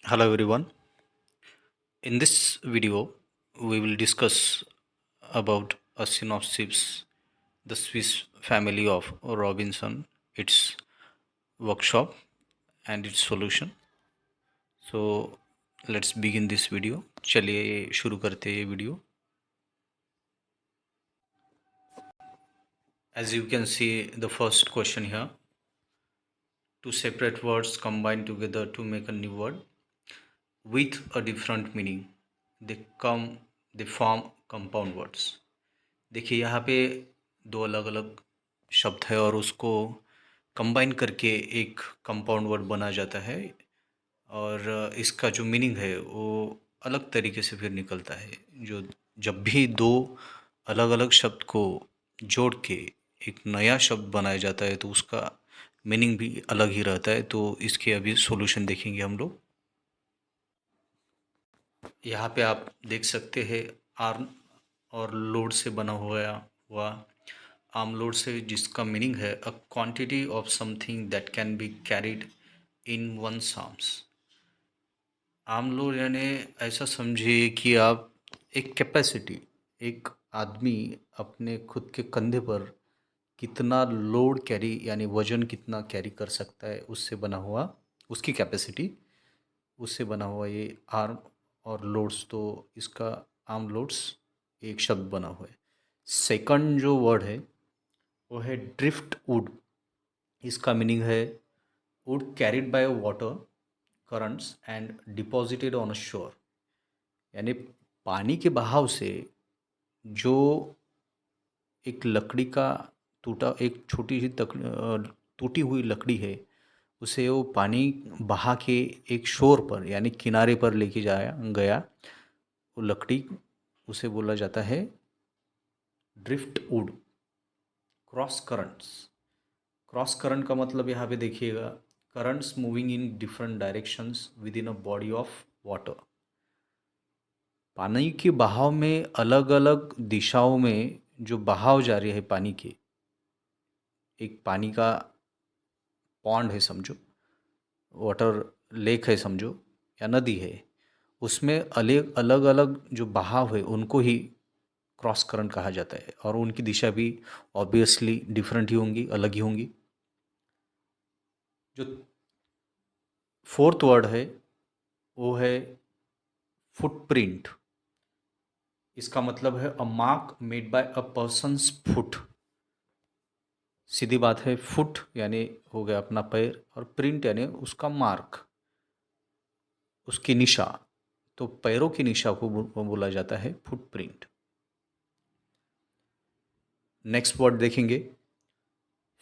Hello everyone. In this video, we will discuss about a synopsis, the Swiss family of Robinson, its workshop and its solution. So let's begin this video. चलिए शुरू करते हैं ये video. As you can see, the first question here: two separate words combined together to make a new word with a different meaning. They form compound words. देखिए यहाँ पे दो अलग अलग शब्द है और उसको कंबाइन करके एक कंपाउंड वर्ड बना जाता है और इसका जो मीनिंग है वो अलग तरीके से फिर निकलता है. जो जब भी दो अलग अलग शब्द को जोड़ के एक नया शब्द बनाया जाता है तो उसका मीनिंग भी अलग ही रहता है. तो इसके अभी सॉल्यूशन देखेंगे हम लोग. यहाँ पे आप देख सकते हैं आर्म और लोड से बना हुआ आर्म लोड से, जिसका मीनिंग है a quantity of something that can be carried in one arms. Arm load यानी ऐसा समझिए कि आप एक कैपेसिटी, एक आदमी अपने खुद के कंधे पर कितना लोड कैरी यानी वजन कितना कैरी कर सकता है उससे बना हुआ, उसकी कैपेसिटी, उससे बना हुआ ये आर्म और लोड्स. तो इसका आर्म लोड्स एक शब्द बना हुआ है. सेकंड जो वर्ड है वो है ड्रिफ्ट वुड. इसका मीनिंग है would carried by water currents and deposited on a शोर. यानी पानी के बहाव से जो एक लकड़ी का टूटा, एक छोटी सी टूटी हुई लकड़ी है, उसे वो पानी बहा के एक शोर पर यानी किनारे पर लेके जाया गया, वो लकड़ी, उसे बोला जाता है drift would. Cross currents. Cross current का मतलब यहाँ पे देखिएगा currents moving in different directions with in a body of water. पानी के बहाव में अलग अलग दिशाओं में जो बहाव जारी है पानी के, एक पानी का पॉन्ड है समझो, वाटर लेक है समझो, या नदी है, उसमें अलग अलग अलग जो बहाव है उनको ही क्रॉस करंट कहा जाता है और उनकी दिशा भी ऑब्वियसली डिफरेंट ही होंगी, अलग ही होंगी. जो फोर्थ वर्ड है वो है फुटप्रिंट. इसका मतलब है a mark made by a person's foot. सीधी बात है, फुट यानी हो गया अपना पैर और प्रिंट यानी उसका मार्क, उसकी निशा. तो पैरों की निशा को बोला जाता है फुटप्रिंट. नेक्स्ट वर्ड देखेंगे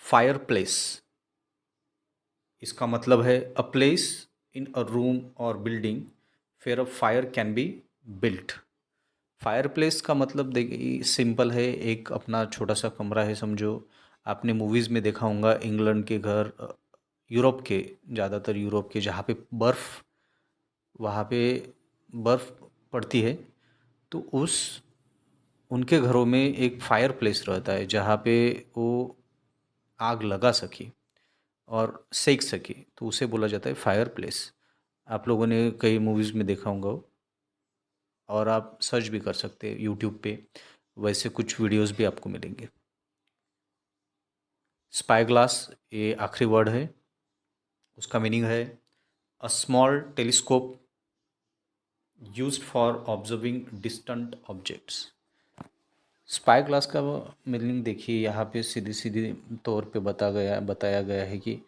फायर प्लेस. इसका मतलब है a place in a room or building where a fire can be built. Fireplace का मतलब देखिए सिंपल है, एक अपना छोटा सा कमरा है समझो. आपने मूवीज़ में देखा होगा इंग्लैंड के घर, यूरोप के, ज़्यादातर यूरोप के, जहाँ पे बर्फ़, वहाँ पे बर्फ़ पड़ती है, तो उस उनके घरों में एक फायर प्लेस रहता है जहाँ पे वो आग लगा सके और सेक सके, तो उसे बोला जाता है फायर प्लेस. आप लोगों ने कई मूवीज़ में देखा होगा वो, और आप सर्च भी कर सकते हैं यूट्यूब पे, वैसे कुछ वीडियोस भी आपको मिलेंगे. स्पाई ग्लास ये आखिरी वर्ड है. उसका मीनिंग है a small telescope used for observing distant objects. Spy glass का मीनिंग देखिए यहाँ पे सीधी सीधी तौर पे बताया गया है कि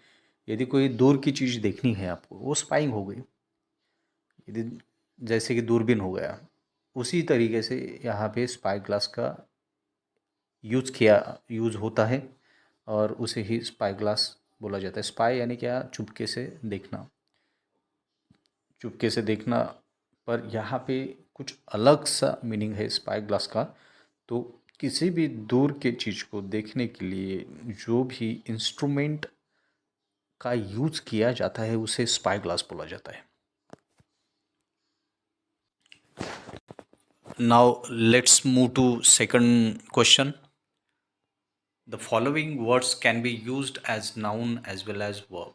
यदि कोई दूर की चीज़ देखनी है आपको, वो स्पाइंग हो गई. यदि जैसे कि दूरबीन हो गया, उसी तरीके से यहाँ पे स्पाई ग्लास का यूज़ होता है और उसे ही स्पाई ग्लास बोला जाता है. स्पाई यानी क्या, चुपके से देखना. चुपके से देखना, पर यहाँ पे कुछ अलग सा मीनिंग है स्पाई ग्लास का. तो किसी भी दूर के चीज़ को देखने के लिए जो भी इंस्ट्रूमेंट का यूज़ किया जाता है उसे स्पाई ग्लास बोला जाता है. Now let's move to second question. The following words can be used as noun as well as verb.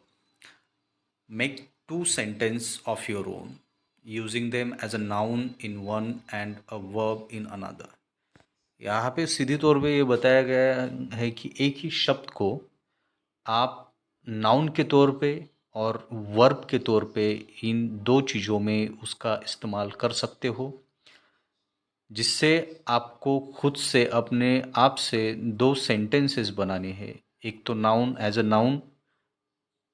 Make two sentence of your own, using them as a noun in one and a verb in another. यहाँ पे सीधी तौर पे ये बताया गया है कि एक ही शब्द को आप नाउन के तौर पे और वर्ब के तौर पे इन दो चीज़ों में उसका इस्तेमाल कर सकते हो, जिससे आपको खुद से अपने आप से दो सेंटेंसेस बनाने हैं। एक तो नाउन एज अ नाउन,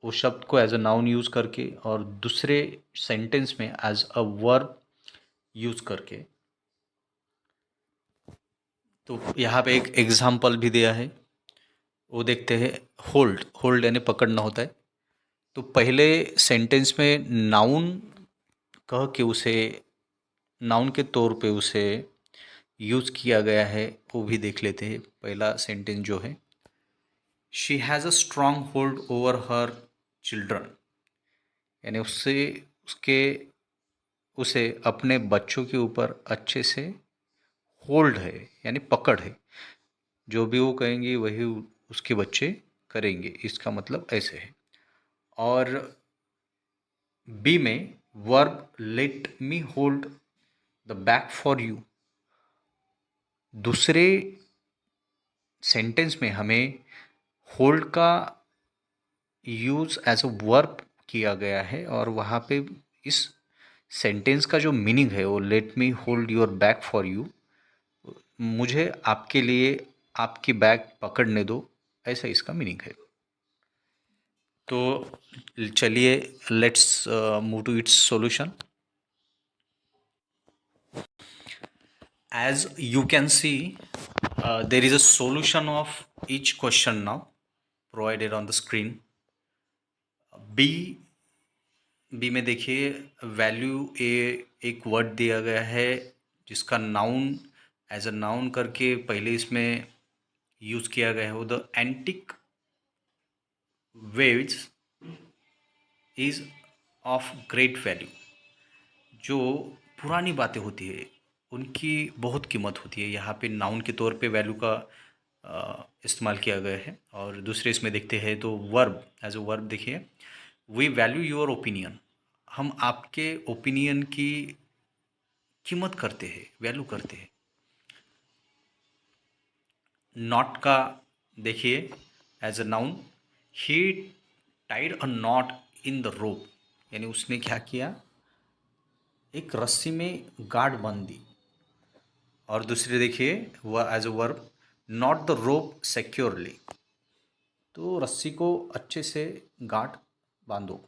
उस शब्द को एज अ नाउन यूज़ करके, और दूसरे सेंटेंस में एज अ वर्ब यूज़ करके। तो यहाँ पे एक एग्जाम्पल भी दिया है, वो देखते हैं। होल्ड, होल्ड यानी पकड़ना होता है। तो पहले सेंटेंस में नाउन कह के उसे नाउन के तौर पे उसे यूज़ किया गया है, वो भी देख लेते हैं। पहला सेंटेंस जो है, she has a strong hold over her children, यानी उससे उसके उसे अपने बच्चों के ऊपर अच्छे से होल्ड है, यानी पकड़ है। जो भी वो कहेंगे वही उसके बच्चे करेंगे, इसका मतलब ऐसे है। और बी में verb let me hold the bag for you, दूसरे सेंटेंस में हमें होल्ड का यूज़ एज अ वर्ब किया गया है, और वहाँ पे इस सेंटेंस का जो मीनिंग है वो let me hold your bag for you, मुझे आपके लिए आपकी बैग पकड़ने दो, ऐसा इसका मीनिंग है। तो चलिए let's move to its solution. As you can see, there is a solution of each question now provided on the screen. B B में देखिए, वैल्यू ए एक वर्ड दिया गया है जिसका नाउन एज अ नाउन करके पहले इसमें यूज़ किया गया है। The antique waves is of great value, जो पुरानी बातें होती है उनकी बहुत कीमत होती है। यहाँ पे नाउन के तौर पे वैल्यू का इस्तेमाल किया गया है। और दूसरे इसमें देखते हैं तो वर्ब, एज अ वर्ब देखिए, वी वैल्यू योर ओपिनियन, हम आपके ओपिनियन की कीमत करते हैं, वैल्यू करते हैं। नॉट का देखिए, as a noun, he tied a knot in the rope, यानी उसने क्या किया, एक रस्सी में गांठ बांध दी। और दूसरे देखिए वह as a verb, knot the rope securely, तो रस्सी को अच्छे से गांठ बांधो।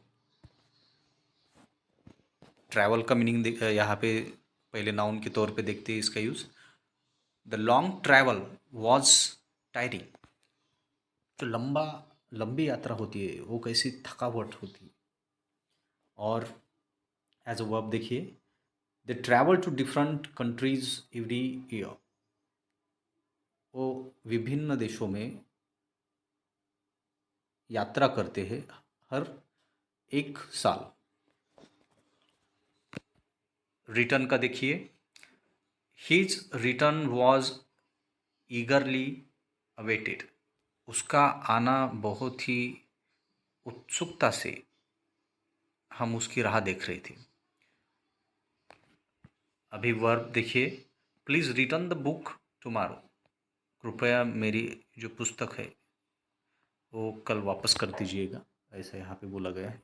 ट्रैवल का मीनिंग यहाँ पे पहले नाउन के तौर पे देखते हैं इसका use. The long travel was tiring, जो लंबी यात्रा होती है वो कैसी थकावट होती है। और एज अ वर्ब देखिए, they travel to different countries every year, वो विभिन्न देशों में यात्रा करते हैं हर एक साल। रिटर्न का देखिए, हिज रिटर्न वॉज ईगरली अवेटेड, उसका आना बहुत ही उत्सुकता से हम उसकी राह देख रहे थे। अभी वर्ब देखिए, please return the book tomorrow, कृपया मेरी जो पुस्तक है वो कल वापस कर दीजिएगा, ऐसा यहाँ पे बोला गया है।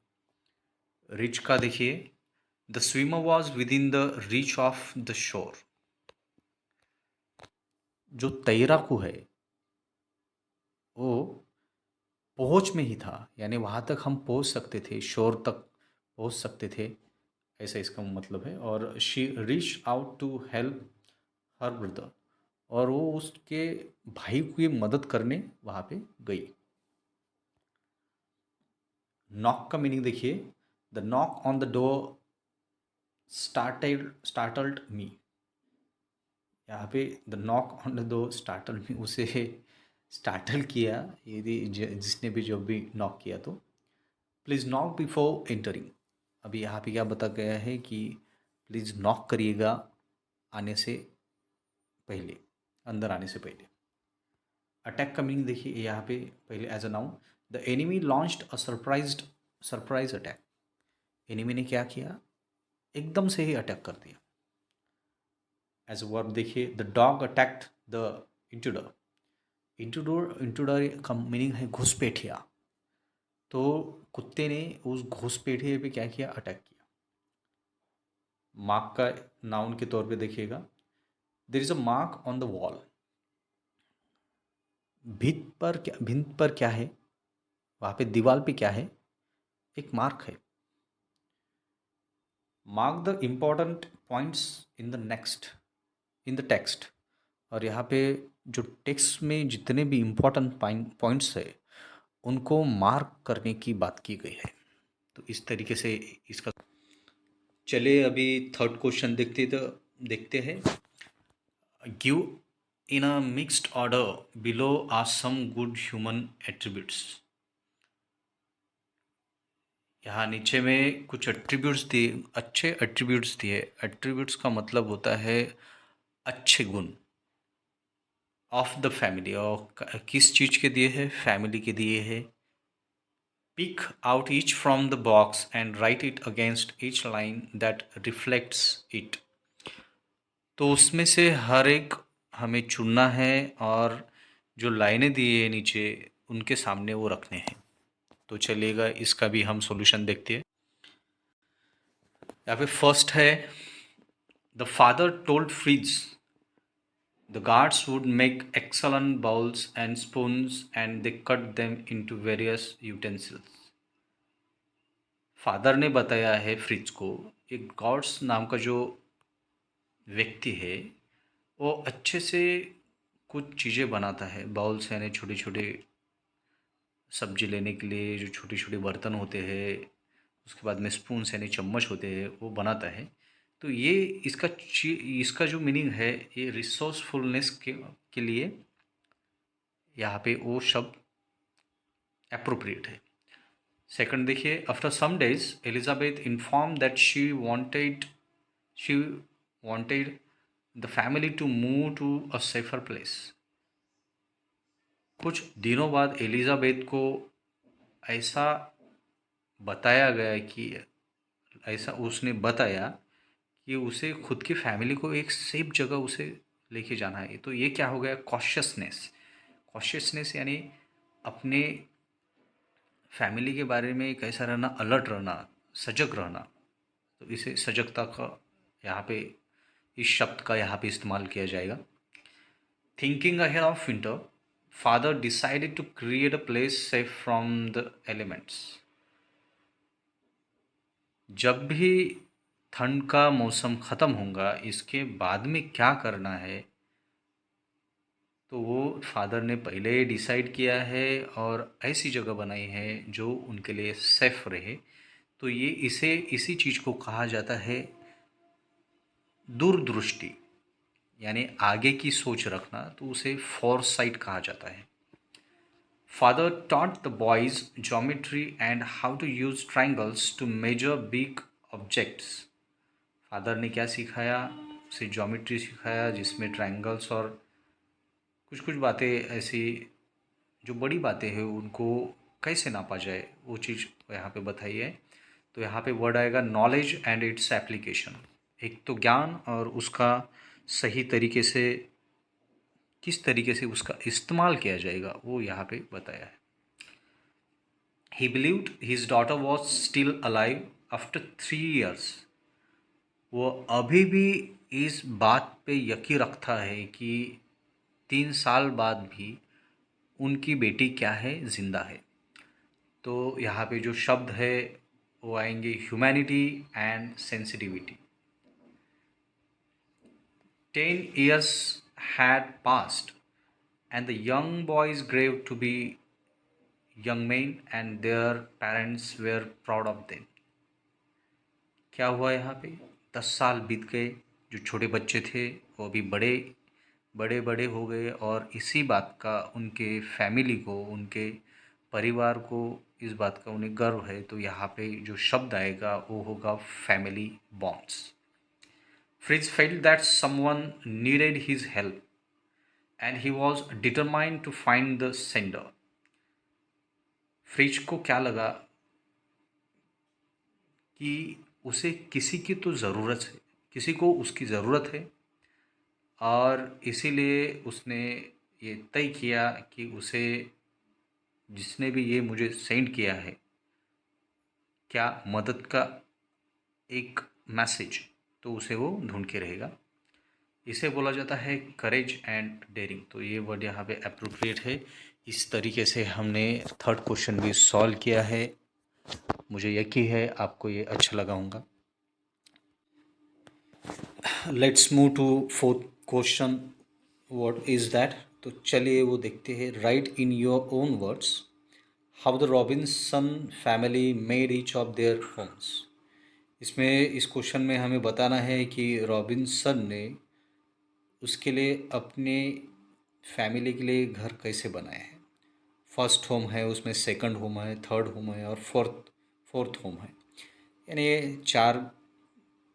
रिच का देखिए, the swimmer was with in the reach of the shore, जो तैराकू है वो पहुँच में ही था, यानी वहाँ तक हम पहुँच सकते थे, शोर तक पहुँच सकते थे, ऐसा इसका मतलब है। और she reach out to help her brother, और वो उसके भाई की मदद करने वहाँ पे गई। नॉक का मीनिंग देखिए, the knock on the door startled me, यहाँ पे the knock on the door startled me, उसे स्टार्टल किया यदि जिसने भी जब भी नॉक किया तो। प्लीज़ नॉक बिफोर एंटरिंग, अभी यहाँ पे क्या बता गया है कि प्लीज़ नॉक करिएगा आने से पहले, अंदर आने से पहले। अटैक का मीनिंग देखिए यहाँ पे पहले as a noun, the enemy launched a surprise attack, enemy ने क्या किया, एकदम से ही अटैक कर दिया। एज अ वर्ब देखिए, the dog attacked the intruder. Intruder का मीनिंग है घुसपैठिया। तो कुत्ते ने उस घुसपैठिए पे क्या किया, अटैक किया। मार्क का नाउन के तौर पे देखिएगा, देर is a mark on the wall. भिंत पर क्या है, वहाँ पे दीवार पे क्या है, एक मार्क है। Mark the important points in the text. और यहाँ पे जो टेक्स्ट में जितने भी इम्पोर्टेंट पॉइंट्स है उनको मार्क करने की बात की गई है। तो इस तरीके से इसका। चलिए अभी थर्ड क्वेश्चन देखते हैं। Given a mixed order below are some good human attributes. यहाँ नीचे में कुछ एट्रीब्यूट्स दिए, अच्छे एट्रीब्यूट्स दिए। एट्रीब्यूट्स का मतलब होता है अच्छे गुण ऑफ द फैमिली। और किस चीज़ के दिए हैं, फैमिली के दिए हैं। Pick out each from the box and write it against each line that reflects it. तो उसमें से हर एक हमें चुनना है और जो लाइनें दी है नीचे उनके सामने वो रखने हैं। तो चलिएगा इसका भी हम सॉल्यूशन देखते हैं। यहाँ पे फर्स्ट है, the father told fridge the guards would make excellent bowls and spoons and they cut them into various utensils. Father ने बताया है फ्रिज को, एक गॉड्स नाम का जो व्यक्ति है वो अच्छे से कुछ चीज़ें बनाता है। बाउल्स यानी छोटे छोटे सब्जी लेने के लिए जो छोटे छोटे बर्तन होते हैं, उसके बाद में स्पून्स यानी चम्मच होते हैं, वो बनाता है। तो ये इसका जो मीनिंग है, ये रिसोर्सफुलनेस के लिए यहाँ पे वो शब्द अप्रोप्रिएट है। सेकंड देखिए, after some days Elizabeth inform that she wanted the family to move to a safer place. कुछ दिनों बाद एलिजाबेथ को ऐसा बताया गया कि ऐसा उसने बताया कि उसे खुद की फैमिली को एक सेफ जगह उसे लेके जाना है। तो ये क्या हो गया, कॉशियसनेस। कॉशियसनेस यानी अपने फैमिली के बारे में कैसा रहना, अलर्ट रहना, सजग रहना। तो इसे सजगता का यहाँ पे इस शब्द का यहाँ पे इस्तेमाल किया जाएगा। Thinking ahead of winter, father decided to create a place safe from the elements. जब भी ठंड का मौसम ख़त्म होगा, इसके बाद में क्या करना है, तो वो फादर ने पहले ही डिसाइड किया है और ऐसी जगह बनाई है जो उनके लिए सेफ रहे। तो ये इसी चीज़ को कहा जाता है दूरदृष्टि, यानी आगे की सोच रखना। तो उसे फोरसाइट कहा जाता है। Father taught the boys geometry and how to use triangles to measure big objects. Father ने क्या सिखाया, उसे ज्योमेट्री सिखाया जिसमें ट्राइंगल्स और कुछ कुछ बातें ऐसी जो बड़ी बातें हैं उनको कैसे नापा जाए, वो चीज़ यहाँ पे बताई है। तो यहाँ पे वर्ड आएगा नॉलेज एंड इट्स एप्लीकेशन। एक तो ज्ञान और उसका सही तरीके से किस तरीके से उसका इस्तेमाल किया जाएगा वो यहाँ पे बताया है। ही believed his daughter was still alive after 3 years। वो अभी भी इस बात पे यकीन रखता है कि 3 साल बाद भी उनकी बेटी क्या है, जिंदा है। तो यहाँ पे जो शब्द है वो आएंगे humanity and sensitivity. 10 years had passed and the young boys grew to be young men and their parents were proud of them। क्या हुआ यहाँ पे, 10 साल बीत गए, जो छोटे बच्चे थे वो अभी बड़े बड़े बड़े हो गए और इसी बात का उनके फैमिली को, उनके परिवार को इस बात का उन्हें गर्व है। तो यहाँ पे जो शब्द आएगा वो होगा family bonds. Fritz felt that someone needed his help and he was determined to find the sender. Fritz को क्या लगा कि उसे किसी की तो ज़रूरत है, किसी को उसकी ज़रूरत है, और इसीलिए उसने ये तय किया कि उसे, जिसने भी ये मुझे सेंड किया है, क्या मदद का एक मैसेज, तो उसे वो ढूंढ के रहेगा। इसे बोला जाता है करेज एंड डेयरिंग। तो ये वर्ड यहाँ पे अप्रोप्रिएट है। इस तरीके से हमने थर्ड क्वेश्चन भी सॉल्व किया है। मुझे यकीन है आपको ये अच्छा लगा होगा। Let's move to fourth question. What is that? तो चलिए वो देखते हैं। Write in your own words how the Robinson family made each of their homes. इसमें इस क्वेश्चन में हमें बताना है कि रॉबिन्सन ने उसके लिए अपने फैमिली के लिए घर कैसे बनाए हैं। फर्स्ट होम है, उसमें सेकंड होम है, थर्ड होम है और फोर्थ फोर्थ होम है। यानी ये चार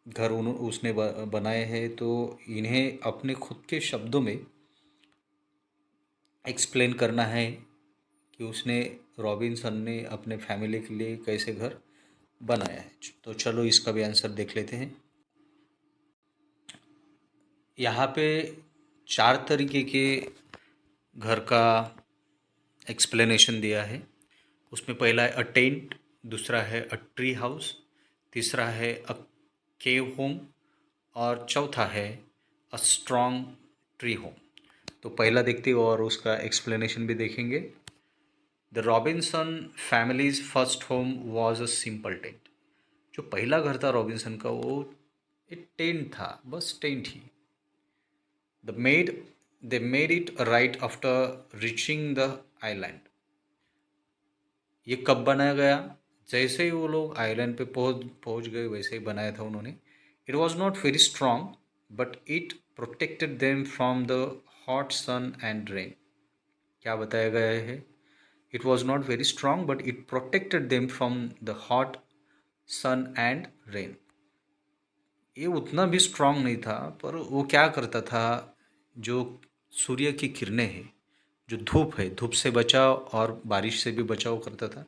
घर उसने बनाए हैं। तो इन्हें अपने खुद के शब्दों में एक्सप्लेन करना है कि उसने, रॉबिन्सन ने अपने फैमिली के लिए कैसे घर बनाया है। तो चलो इसका भी आंसर देख लेते हैं। यहाँ पे चार तरीके के घर का एक्सप्लेनेशन दिया है। उसमें पहला है अ टेंट, दूसरा है अ ट्री हाउस, तीसरा है अ केव होम, और चौथा है अ स्ट्रॉन्ग ट्री होम। तो पहला देखते हैं और उसका एक्सप्लेनेशन भी देखेंगे। The Robinson families first home was a simple tent. जो पहला घर था रॉबिन्सन का, वो एक टेंट था, बस tent he. The made they made it right after reaching the island. ये कब बनाया गया? जैसे ही वो लोग आइलैंड पे पहुंच पहुंच गए, वैसे ही बनाया था उन्होंने। It was not very strong but it protected them from the hot sun and rain. क्या बताया गया है? It was not very strong but it protected them from the hot sun and rain. ये उतना भी स्ट्रांग नहीं था, पर वो क्या करता था, जो सूर्य की किरणें हैं, जो धूप है, धूप से बचाव और बारिश से भी बचाव करता था।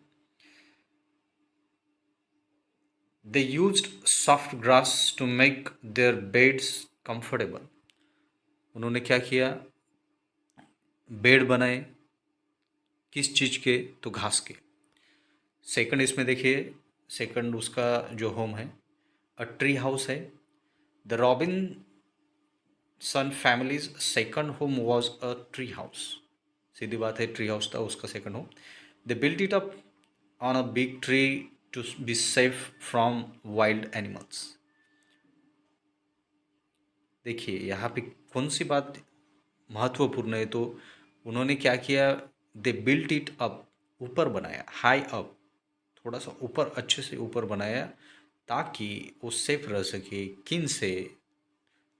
They used soft grass to make their beds comfortable. उन्होंने क्या किया? बेड बनाए। किस चीज़ के? तो घास के। सेकंड इसमें देखिए, सेकंड उसका जो होम है, अ ट्री हाउस है। The Robinson family's second home was a tree house. सीधी बात है, ट्री हाउस था उसका second home. They built it up on a big tree to be safe from wild animals. देखिए यहाँ पे कौन सी बात महत्वपूर्ण है? तो उन्होंने क्या किया? दे बिल्ट इट अप, ऊपर बनाया, हाई अप, थोड़ा सा ऊपर, अच्छे से ऊपर बनाया, ताकि वो सेफ रह सके। किन से?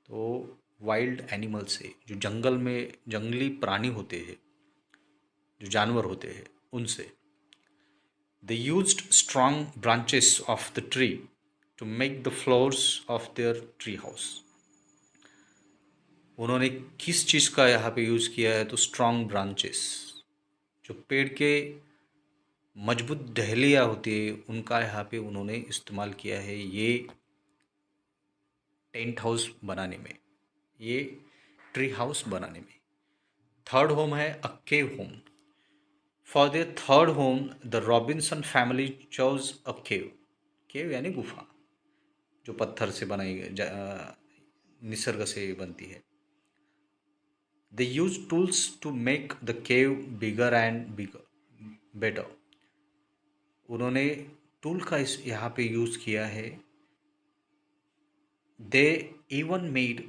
तो वाइल्ड एनिमल से, जो जंगल में जंगली प्राणी होते हैं, जो जानवर होते हैं, उनसे। They used strong branches of the tree to make the floors of their tree house. उन्होंने किस चीज़ का यहाँ पे यूज़ किया है? तो स्ट्रॉन्ग ब्रांचेस, जो पेड़ के मजबूत टहनियाँ होती है, उनका यहाँ पे उन्होंने इस्तेमाल किया है ये टेंट हाउस बनाने में, ये ट्री हाउस बनाने में। थर्ड होम है a cave home. For the third home the Robinson family chose a cave. Cave यानी गुफा, जो पत्थर से बनाई निसर्ग से बनती है। They use tools to make the cave bigger and bigger better. उन्होंने टूल का इस यहाँ पे यूज़ किया है। They even made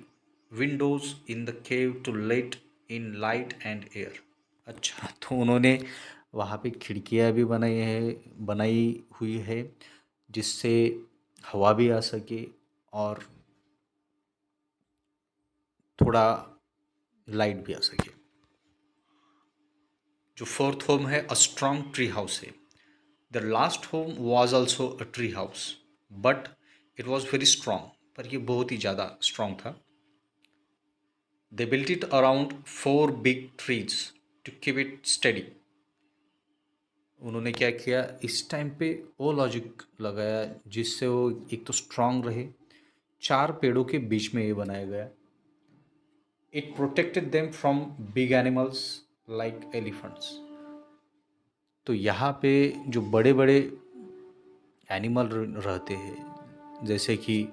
windows in the cave to let in light and air. अच्छा, तो उन्होंने वहाँ पे खिड़कियाँ भी बनाई हुई है, जिससे हवा भी आ सके और थोड़ा लाइट भी आ सके। जो फोर्थ होम है, अ स्ट्रॉन्ग ट्री हाउस है। The last home was also a tree house but it was very strong. पर ये बहुत ही ज़्यादा स्ट्रॉन्ग था। They built it around 4 big trees to keep it sturdy. उन्होंने क्या किया, इस टाइम पे वो लॉजिक लगाया जिससे वो एक तो स्ट्रांग रहे। 4 पेड़ों के बीच में ये बनाया गया। It protected them from big animals like elephants. तो यहाँ पे जो बड़े बड़े एनिमल रहते हैं, जैसे कि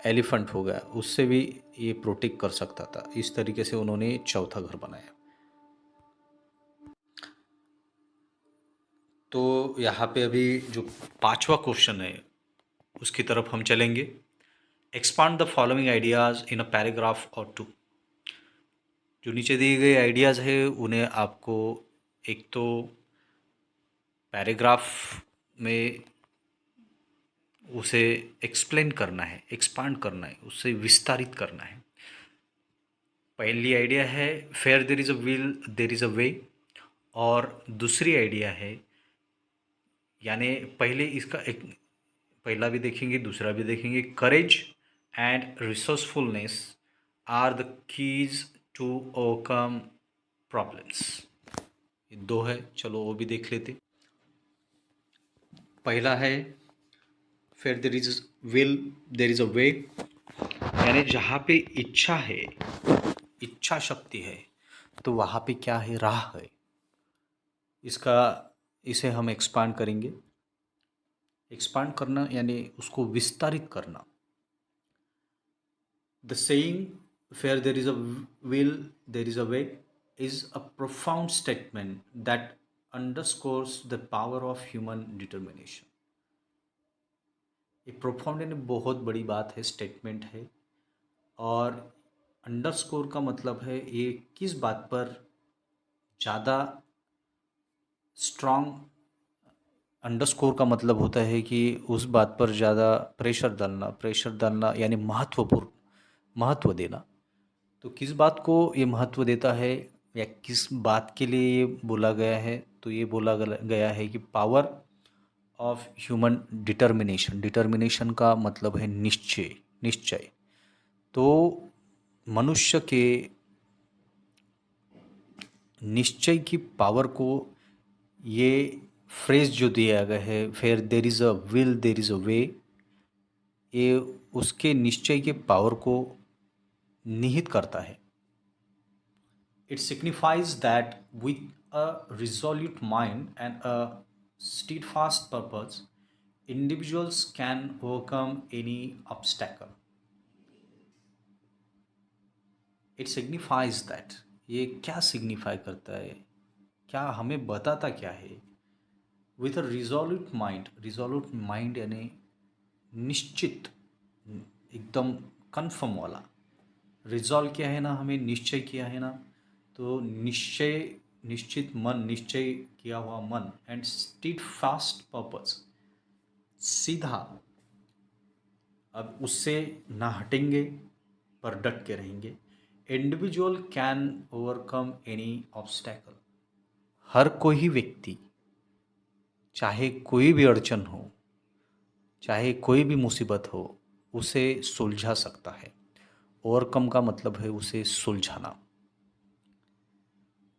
एलिफेंट हो गया, उससे भी ये प्रोटेक्ट कर सकता था। इस तरीके से उन्होंने चौथा घर बनाया। तो यहाँ पे अभी जो 5वां क्वेश्चन है उसकी तरफ हम चलेंगे। Expand the following ideas in a paragraph और टू। जो नीचे दिए गए आइडियाज़ है उन्हें आपको एक तो पैराग्राफ में उसे एक्सप्लेन करना है, एक्सपांड करना है, उसे विस्तारित करना है। पहली आइडिया है where there is a will there is a way, और दूसरी आइडिया है, यानी पहले इसका एक पहला भी देखेंगे दूसरा भी देखेंगे, courage and resourcefulness are the keys to overcome problems. ये दो है, चलो वो भी देख लेते। पहला है फिर there is will there is a way, यानी जहाँ पे इच्छा है, इच्छा शक्ति है, तो वहाँ पे क्या है, राह है। इसका इसे हम एक्सपांड करेंगे। एक्सपांड करना यानी उसको विस्तारित करना। The saying where there is a will, there is a way is a profound statement that underscores the power of human determination. ये profound यानी बहुत बड़ी बात है, स्टेटमेंट है। और अंडरस्कोर का मतलब है ये किस बात पर ज़्यादा स्ट्रांग। अंडरस्कोर का मतलब होता है कि उस बात पर ज़्यादा प्रेशर डालना यानी महत्वपूर्ण, महत्व देना। तो किस बात को ये महत्व देता है या किस बात के लिए ये बोला गया है, तो ये बोला गया है कि power of human determination. Determination का मतलब है निश्चय, निश्चय। तो मनुष्य के निश्चय की पावर को ये फ्रेज जो दिया गया है, फिर there is a will there is a way, ये उसके निश्चय के पावर को निहित करता है। It signifies that with a resolute mind and a steadfast purpose, individuals can overcome any obstacle. It signifies that, ये क्या सिग्निफाई करता है, क्या हमें बताता क्या है। विथ अ रिजोल्यूट माइंड यानी निश्चित, एकदम कन्फर्म वाला। रिजॉल्व किया है ना, हमें निश्चय किया है ना, तो निश्चय, निश्चित मन, निश्चय किया हुआ मन, एंड स्टीड फास्ट पर्पस, सीधा, अब उससे ना हटेंगे पर डट के रहेंगे। Individual can overcome any obstacle. हर कोई व्यक्ति, चाहे कोई भी अड़चन हो, चाहे कोई भी मुसीबत हो, उसे सुलझा सकता है। ओवरकम का मतलब है उसे सुलझाना।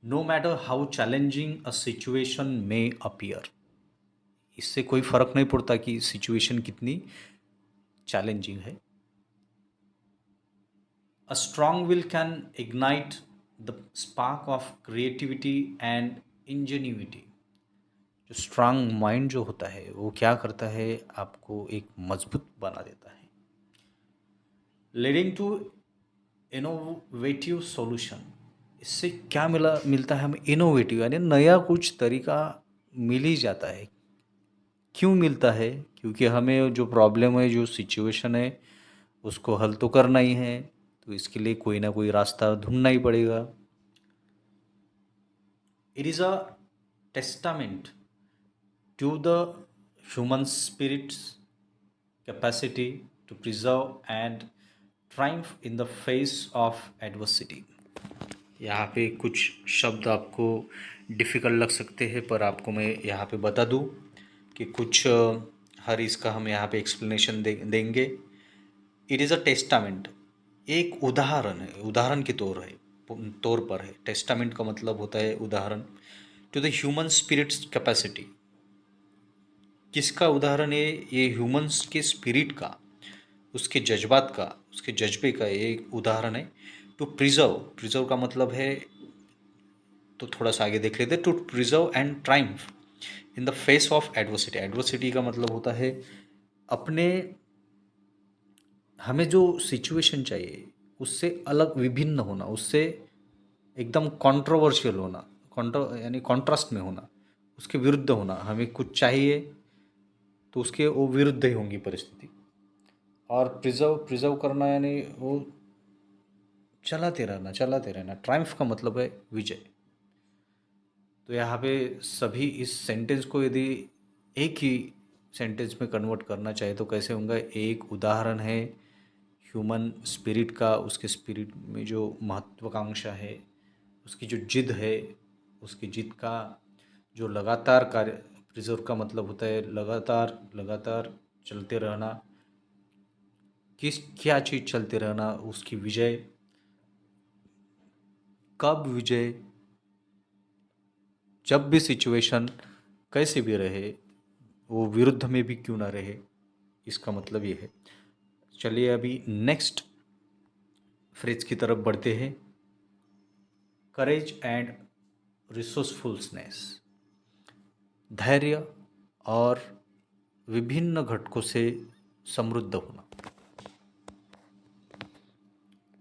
No matter how challenging a situation may appear. इससे कोई फर्क नहीं पड़ता कि सिचुएशन कितनी चैलेंजिंग है। A strong will can ignite the spark of creativity and ingenuity. जो स्ट्रांग माइंड जो होता है वो क्या करता है, आपको एक मजबूत बना देता है। Leading to innovative solution. इससे क्या मिलता है हमें, इनोवेटिव यानी नया कुछ तरीका मिल ही जाता है। क्यों मिलता है, क्योंकि हमें जो प्रॉब्लम है, जो सिचुएशन है, उसको हल तो करना ही है, तो इसके लिए कोई ना कोई रास्ता ढूंढना ही पड़ेगा। It is a testament to the human spirit's capacity to preserve and triumph in the face of adversity. यहाँ पे कुछ शब्द आपको डिफ़िकल्ट लग सकते हैं, पर आपको मैं यहाँ पे बता दूँ कि कुछ हर इसका हम यहाँ पे एक्सप्लेनेशन देंगे। इट इज़ अ टेस्टामेंट, एक उदाहरण है, उदाहरण के तौर पर है। टेस्टामेंट का मतलब होता है उदाहरण। To the human spirit's capacity, किसका उदाहरण है? ये ह्यूमंस के स्पिरिट का, उसके जज्बात का, उसके जज्बे का ये एक उदाहरण है। टू प्रिजर्व, प्रिजर्व का मतलब है, तो थोड़ा सा आगे देख लेते हैं। To preserve and triumph in the face of adversity. Adversity का मतलब होता है अपने, हमें जो सिचुएशन चाहिए उससे अलग विभिन्न होना, उससे एकदम कंट्रोवर्शियल होना, कॉन्ट्रो यानी कॉन्ट्रास्ट में होना, उसके विरुद्ध होना। हमें कुछ चाहिए तो उसके वो विरुद्ध ही होंगी परिस्थिति। और प्रिजर्व, प्रिजर्व करना यानी वो चलाते रहना, चलाते रहना। ट्रायम्फ का मतलब है विजय। तो यहाँ पे सभी इस सेंटेंस को यदि एक ही सेंटेंस में कन्वर्ट करना चाहे तो कैसे होगा? एक उदाहरण है ह्यूमन स्पिरिट का, उसके स्पिरिट में जो महत्वाकांक्षा है, उसकी जो जिद है, उसकी जिद का जो लगातार कार्य। प्रिजर्व का मतलब होता है लगातार, लगातार चलते रहना। किस, क्या चीज़ चलते रहना? उसकी विजय। कब विजय? जब भी सिचुएशन कैसे भी रहे, वो विरुद्ध में भी क्यों ना रहे, इसका मतलब ये है। चलिए अभी नेक्स्ट फ्रेज की तरफ बढ़ते हैं। करेज एंड रिसोर्सफुलनेस, धैर्य और विभिन्न घटकों से समृद्ध होना।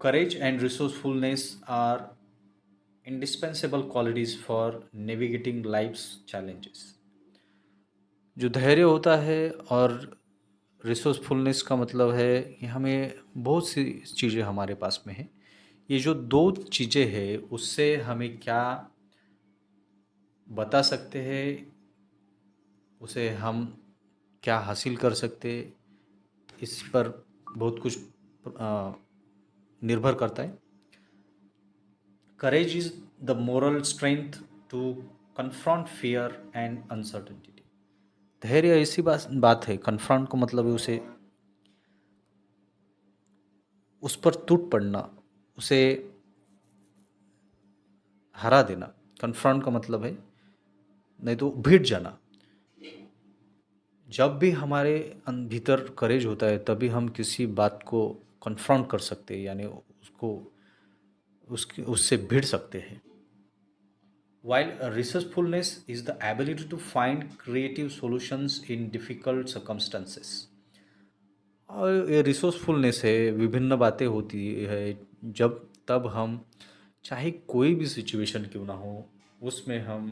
Courage and resourcefulness are indispensable qualities for navigating life's challenges। जो धैर्य होता है और रिसोर्सफुलनेस का मतलब है कि हमें बहुत सी चीज़ें हमारे पास में हैं। ये जो दो चीज़ें हैं उससे हमें क्या बता सकते हैं, उसे हम क्या हासिल कर सकते, इस पर बहुत कुछ निर्भर करता है। Courage is the moral strength to confront fear and uncertainty. धैर्य ऐसी बात है, कन्फ्रंट को मतलब है उसे, उस पर टूट पड़ना, उसे हरा देना। कन्फ्रंट का मतलब है, नहीं तो भिड़ जाना। जब भी हमारे भीतर करेज होता है तभी हम किसी बात को कन्फ्रंट कर सकते हैं, यानी उसको, उसके उससे भिड़ सकते हैं। While resourcefulness is the ability to find creative solutions in difficult circumstances। और ये रिसोर्सफुलनेस है, विभिन्न बातें होती है जब, तब हम, चाहे कोई भी सिचुएशन क्यों ना हो उसमें हम,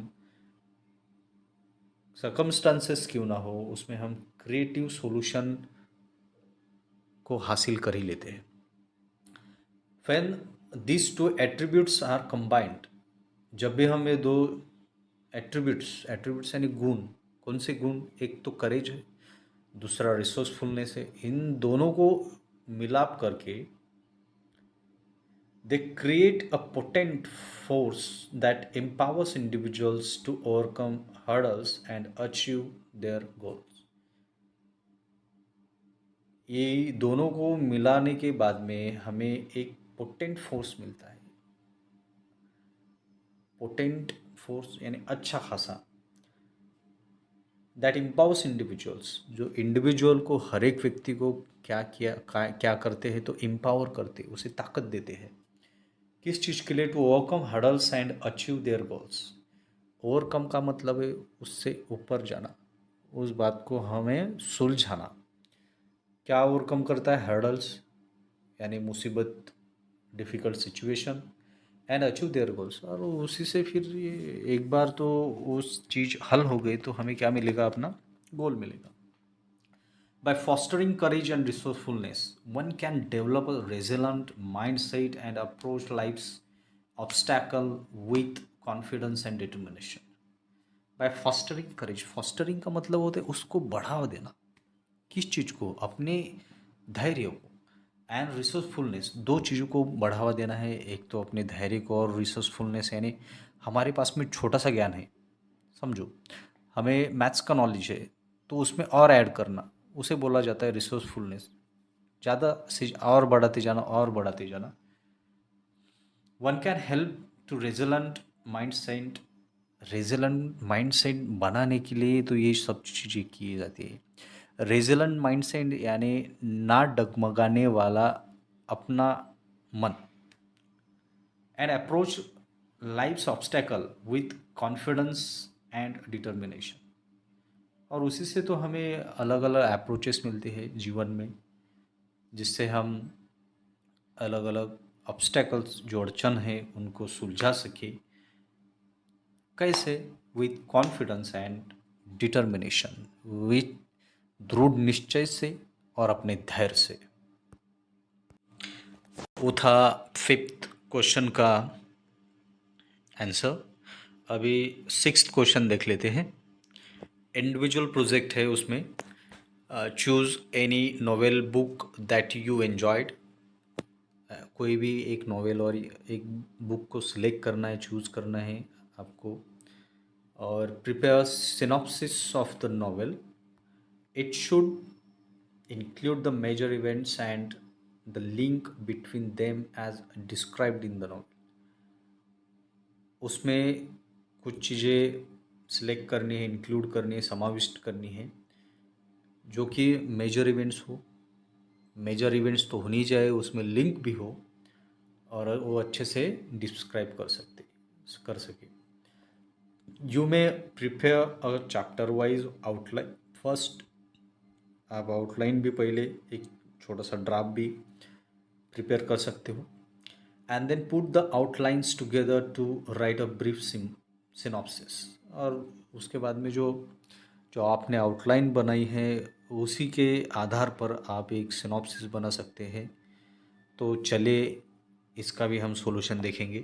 सर्कमस्टांसेस क्यों ना हो उसमें हम क्रिएटिव सॉल्यूशन को हासिल कर ही लेते हैं। When this two attributes are combined, जब भी हम ये दो एट्रीब्यूट्स, एट्रीब्यूट्स यानी गुण, कौन से गुण? एक तो करेज है, दूसरा रिसोर्सफुलनेस है। इन दोनों को मिलाप करके they create a potent force that empowers individuals to overcome hurdles and achieve their goals। ये दोनों को मिलाने के बाद में हमें एक पोटेंट फोर्स मिलता है। पोटेंट फोर्स यानी अच्छा खासा, दैट एम्पावर्स इंडिविजुअल्स, जो इंडिविजुअल को, हर एक व्यक्ति को क्या करते हैं तो एम्पावर करते, उसे ताकत देते हैं। किस चीज़ के लिए? To overcome hurdles and achieve their goals. Overcome का मतलब है उससे ऊपर जाना, उस बात को हमें सुलझाना। क्या ओवरकम करता है? हर्डल्स यानी मुसीबत, difficult situation, and achieve their goals. और उसी से फिर ये एक बार तो उस चीज़ हल हो गई तो हमें क्या मिलेगा? अपना गोल मिलेगा। By fostering courage and resourcefulness, one can develop a resilient mindset and approach life's obstacle with confidence and determination। By fostering courage, fostering का मतलब होता है उसको बढ़ावा देना। किस चीज़ को? अपने धैर्य को। एंड रिसोर्सफुलनेस, दो चीज़ों को बढ़ावा देना है, एक तो अपने धैर्य को, और रिसोर्सफुलनेस यानी हमारे पास में छोटा सा ज्ञान है, समझो हमें मैथ्स का नॉलेज है तो उसमें और ऐड करना, उसे बोला जाता है रिसोर्सफुलनेस। ज़्यादा से और बढ़ाते जाना, और बढ़ाते जाना। One can help to resilient mindset resilient mindset बनाने के लिए तो ये सब चीज़ें की जाती है। रेजिलेंट माइंडसेट यानी ना डगमगाने वाला अपना मन, and approach life's obstacle with confidence and determination. और उसी से तो हमें अलग अलग अप्रोचेस मिलते हैं जीवन में, जिससे हम अलग अलग ऑब्स्टेकल्स जो अड़चन है उनको सुलझा सके। कैसे? With confidence and determination, with दृढ़ निश्चय से और अपने धैर्य से। वो था फिफ्थ क्वेश्चन का आंसर। अभी सिक्स्थ क्वेश्चन देख लेते हैं। इंडिविजुअल प्रोजेक्ट है उसमें। Choose any novel book that you enjoyed. कोई भी एक नॉवेल और एक बुक को सिलेक्ट करना है, चूज़ करना है आपको। और prepare synopsis of the novel. It should include the major events and the link between them as described in the novel। उसमें कुछ चीज़ें सिलेक्ट करनी है, इंक्लूड करनी है, समाविष्ट करनी है जो कि मेजर इवेंट्स हो। मेजर इवेंट्स तो होनी चाहिए, उसमें लिंक भी हो और वो अच्छे से डिस्क्राइब कर सके। You may prepare a chapter wise outline first. आप आउटलाइन भी पहले एक छोटा सा ड्राफ्ट भी प्रिपेयर कर सकते हो। And then put the outlines together to write a brief synopsis. और उसके बाद में जो जो आपने आउटलाइन बनाई है उसी के आधार पर आप एक सिनॉप्सिस बना सकते हैं। तो चले इसका भी हम सॉल्यूशन देखेंगे।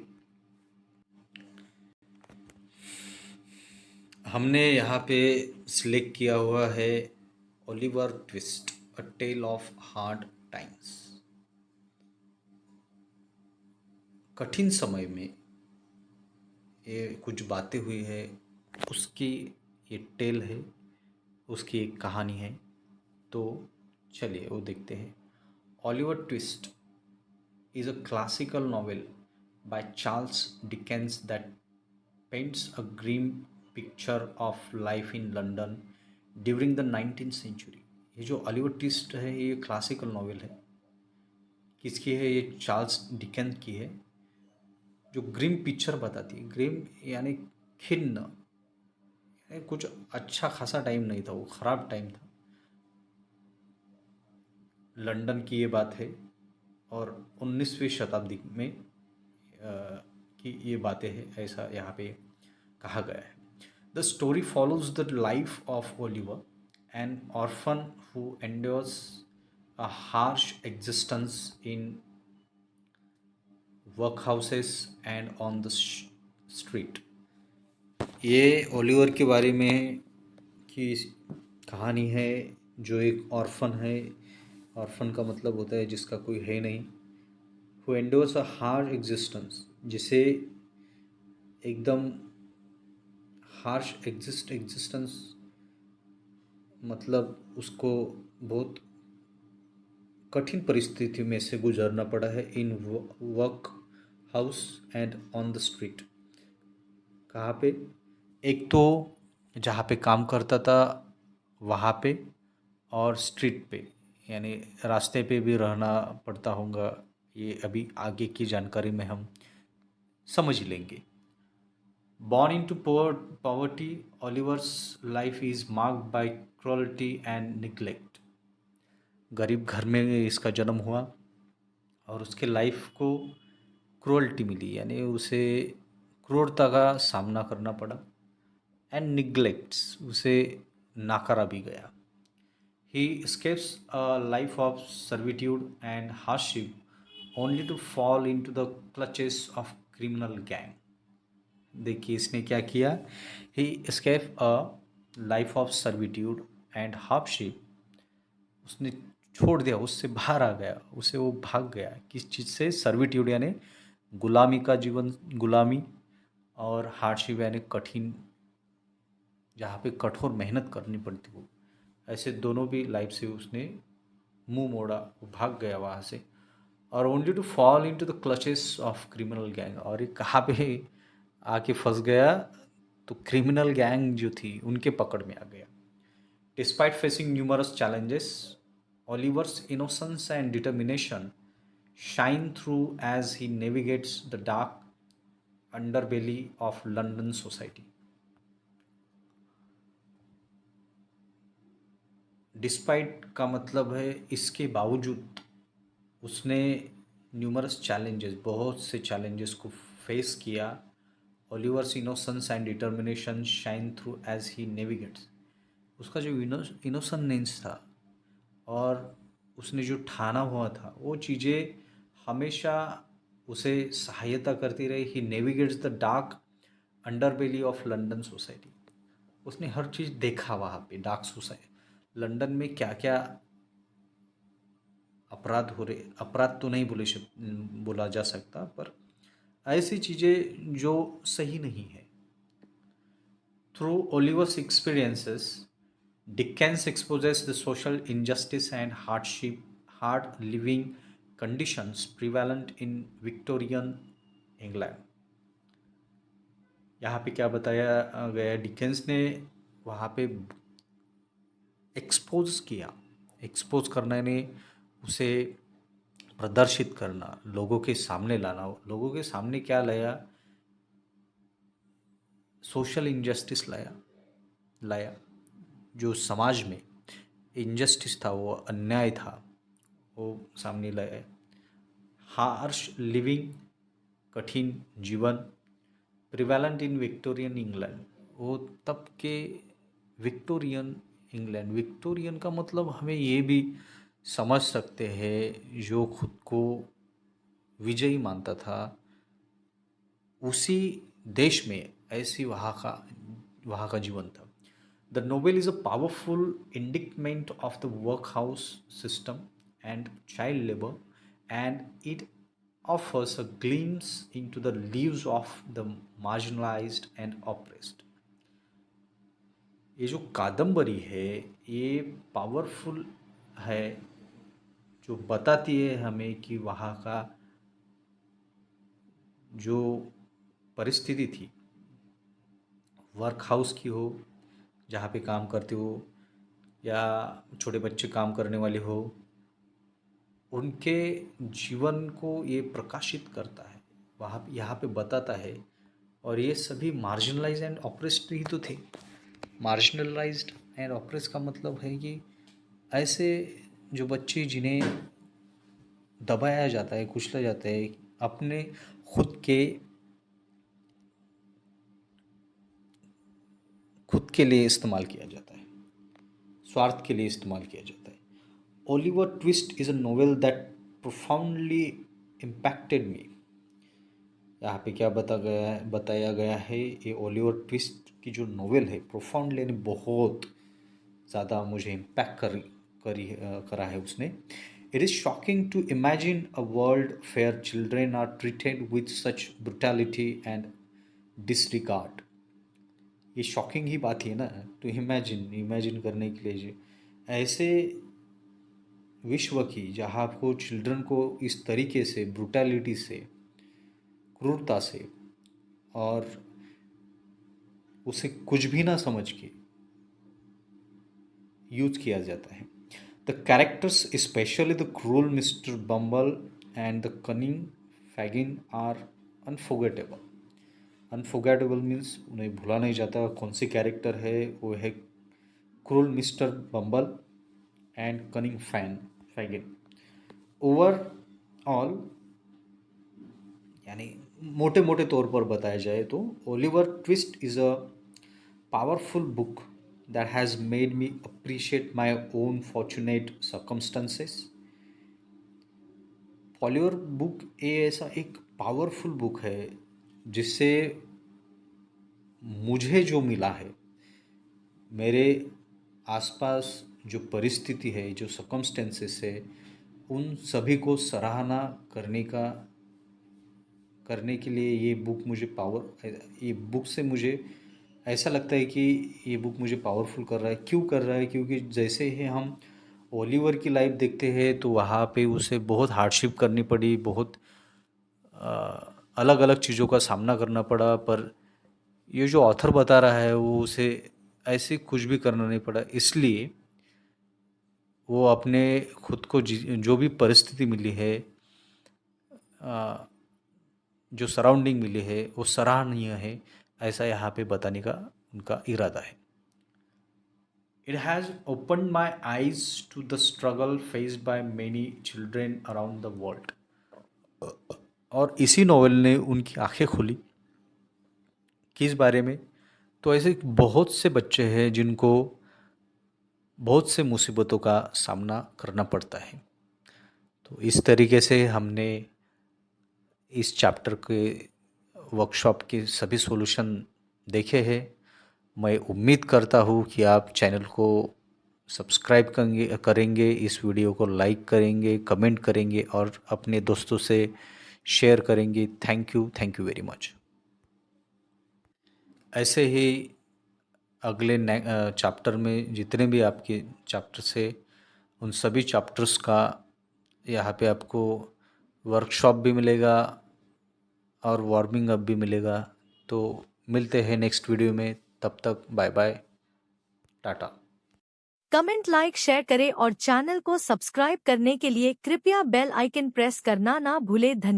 हमने यहाँ पे सिलेक्ट किया हुआ है Oliver Twist, a tale of hard times. कठिन समय में ये कुछ बातें हुई है, उसकी ये टेल है, उसकी एक कहानी है। तो चलिए वो देखते हैं। Oliver twist is a classical novel by Charles Dickens that paints a grim picture of life in London during the 19th century। ये जो ओलिवर ट्विस्ट है ये क्लासिकल नॉवेल है। किसकी है? ये चार्ल्स डिकेंस की है, जो ग्रिम पिक्चर बताती है। ग्रिम यानी खिन्न, यानी कुछ अच्छा खासा टाइम नहीं था, वो ख़राब टाइम था। लंदन की ये बात है और 19वीं शताब्दी में की ये बातें हैं, ऐसा यहाँ पे कहा गया है। The story follows the life of Oliver, N orphan who endures a harsh existence in work houses and on the street. ये ओलिवर के बारे में की कहानी है, जो एक ऑर्फन है। ऑर्फन का मतलब होता है जिसका कोई है नहीं। Who endorse a harsh existence, जिसे एकदम हार्श एग्जिस्टेंस मतलब उसको बहुत कठिन परिस्थिति में से गुजरना पड़ा है। In work house and on the street. कहाँ पे? एक तो जहाँ पे काम करता था वहाँ पे, और स्ट्रीट पे यानी रास्ते पे भी रहना पड़ता होगा। ये अभी आगे की जानकारी में हम समझ लेंगे। Born into poverty, Oliver's life is marked by cruelty and neglect। गरीब घर में इसका जन्म हुआ और उसके लाइफ को क्रूअल्टी मिली, यानी उसे क्रूरता का सामना करना पड़ा। एंड निग्लेक्ट्स, उसे नाकारा भी गया। ही escapes a life of servitude and hardship only to fall into the clutches of criminal gang। देखिए इसने क्या किया। ही escaped a life of servitude and hardship। उसने छोड़ दिया, उससे बाहर आ गया, उसे वो भाग गया। किस चीज़ से? सर्विट्यूड यानी गुलामी का जीवन, गुलामी, और हार्डशिप यानी कठिन, जहाँ पे कठोर मेहनत करनी पड़ती हो। ऐसे दोनों भी लाइफ से उसने मुंह मोड़ा, वो भाग गया वहाँ से। और only to fall into the clutches of criminal gang. और ये कहाँ पे आके फंस गया? तो क्रिमिनल गैंग जो थी उनके पकड़ में आ गया। Despite facing numerous challenges, Oliver's innocence and determination shine through as he navigates the dark underbelly of London society. Despite का मतलब है इसके बावजूद उसने न्यूमरस चैलेंजेस, बहुत से चैलेंजेस को फेस किया। Oliver's innocence and determination shine through as he navigates, उसका जो इनोसेंस था और उसने जो ठाना हुआ था वो चीज़ें हमेशा उसे सहायता करती रही। He navigates the dark underbelly of London society, उसने हर चीज़ देखा वहाँ पे डार्क सोसाइटी, लंदन में क्या क्या अपराध हो रहे, अपराध तो नहीं बोला जा सकता, पर ऐसी चीज़ें जो सही नहीं है। Through Oliver's experiences, Dickens exposes the social injustice and hard living conditions prevalent in Victorian England. यहाँ पे क्या बताया गया, डिकेंस ने वहाँ पे एक्सपोज करना ने उसे प्रदर्शित करना, लोगों के सामने लाना। लोगों के सामने क्या लाया? सोशल इनजस्टिस लाया। जो समाज में इनजस्टिस था, वो अन्याय था, वो सामने लाया। हार्श लिविंग, कठिन जीवन, प्रिवेलेंट इन विक्टोरियन इंग्लैंड, वो तब के विक्टोरियन इंग्लैंड। विक्टोरियन का मतलब हमें ये भी समझ सकते हैं जो खुद को विजयी मानता था, उसी देश में ऐसी वहाँ का जीवन था। The novel is a powerful indictment of the work house system and child labour, and it offers a glimpse into the lives of the marginalized and oppressed. ये जो कादम्बरी है ये पावरफुल है, जो बताती है हमें कि वहाँ का जो परिस्थिति थी, वर्क हाउस की हो, जहाँ पे काम करते हो, या छोटे बच्चे काम करने वाले हो, उनके जीवन को ये प्रकाशित करता है, वहाँ यहाँ पे बताता है। और ये सभी मार्जिनलाइज एंड ऑप्रेस्ड ही तो थे। मार्जिनलाइज्ड एंड ऑप्रेस का मतलब है कि ऐसे जो बच्चे जिन्हें दबाया जाता है, कुचला जाता है, अपने खुद के लिए इस्तेमाल किया जाता है, स्वार्थ के लिए इस्तेमाल किया जाता है। Oliver twist is a novel that profoundly impacted me. यहाँ पे क्या बताया गया है, ये ओलिवर ट्विस्ट की जो नोवेल है, प्रोफाउंडली यानी बहुत ज़्यादा मुझे इम्पैक्ट करा है उसने। It is shocking to imagine a world where children are treated with such brutality and disregard. ये शॉकिंग ही बात है ना, टू इमेजिन करने के लिए ऐसे विश्व की जहाँ आपको चिल्ड्रन को इस तरीके से ब्रुटैलिटी से, क्रूरता से, और उसे कुछ भी ना समझ के यूज किया जाता है। The characters, especially the cruel Mr Bumble and the cunning Fagin, are unforgettable. Unforgettable means उन्हें भूला नहीं जाता। कौन सी कैरेक्टर है? वो है cruel Mr Bumble and cunning Fagin. Overall यानी मोटे मोटे तौर पर बताया जाए तो Oliver twist is a powerful book that has made me appreciate my own fortunate circumstances. पॉलिवर बुक ये ऐसा एक पावरफुल बुक है जिससे मुझे जो मिला है, मेरे आसपास जो परिस्थिति है, जो सर्कमस्टेंसेस है, उन सभी को सराहना करने के लिए ये बुक से मुझे ऐसा लगता है कि ये बुक मुझे पावरफुल कर रहा है। क्यों कर रहा है? क्योंकि जैसे ही हम ओलिवर की लाइफ देखते हैं तो वहाँ पे उसे बहुत हार्डशिप करनी पड़ी, बहुत अलग अलग चीज़ों का सामना करना पड़ा, पर ये जो ऑथर बता रहा है वो उसे ऐसे कुछ भी करना नहीं पड़ा, इसलिए वो अपने खुद को जो भी परिस्थिति मिली है, जो सराउंडिंग मिली है वो सराहनीय है, ऐसा यहाँ पे बताने का उनका इरादा है। It has open my eyes to the struggle faced by many children around the world. और इसी नॉवेल ने उनकी आंखें खोली। किस बारे में? तो ऐसे बहुत से बच्चे हैं जिनको बहुत से मुसीबतों का सामना करना पड़ता है। तो इस तरीके से हमने इस चैप्टर के वर्कशॉप के सभी सॉल्यूशन देखे हैं। मैं उम्मीद करता हूँ कि आप चैनल को सब्सक्राइब करेंगे, इस वीडियो को लाइक करेंगे, कमेंट करेंगे और अपने दोस्तों से शेयर करेंगे। Thank you very much. ऐसे ही अगले चैप्टर में जितने भी आपके चैप्टर्स है, उन सभी चैप्टर्स का यहाँ पे आपको वर्कशॉप भी मिलेगा और वार्मिंग अप भी मिलेगा। तो मिलते हैं नेक्स्ट वीडियो में, तब तक bye bye, tata. Comment, like, share करें और चैनल को सब्सक्राइब करने के लिए कृपया बेल आइकन प्रेस करना ना भूलें। धन्यवाद।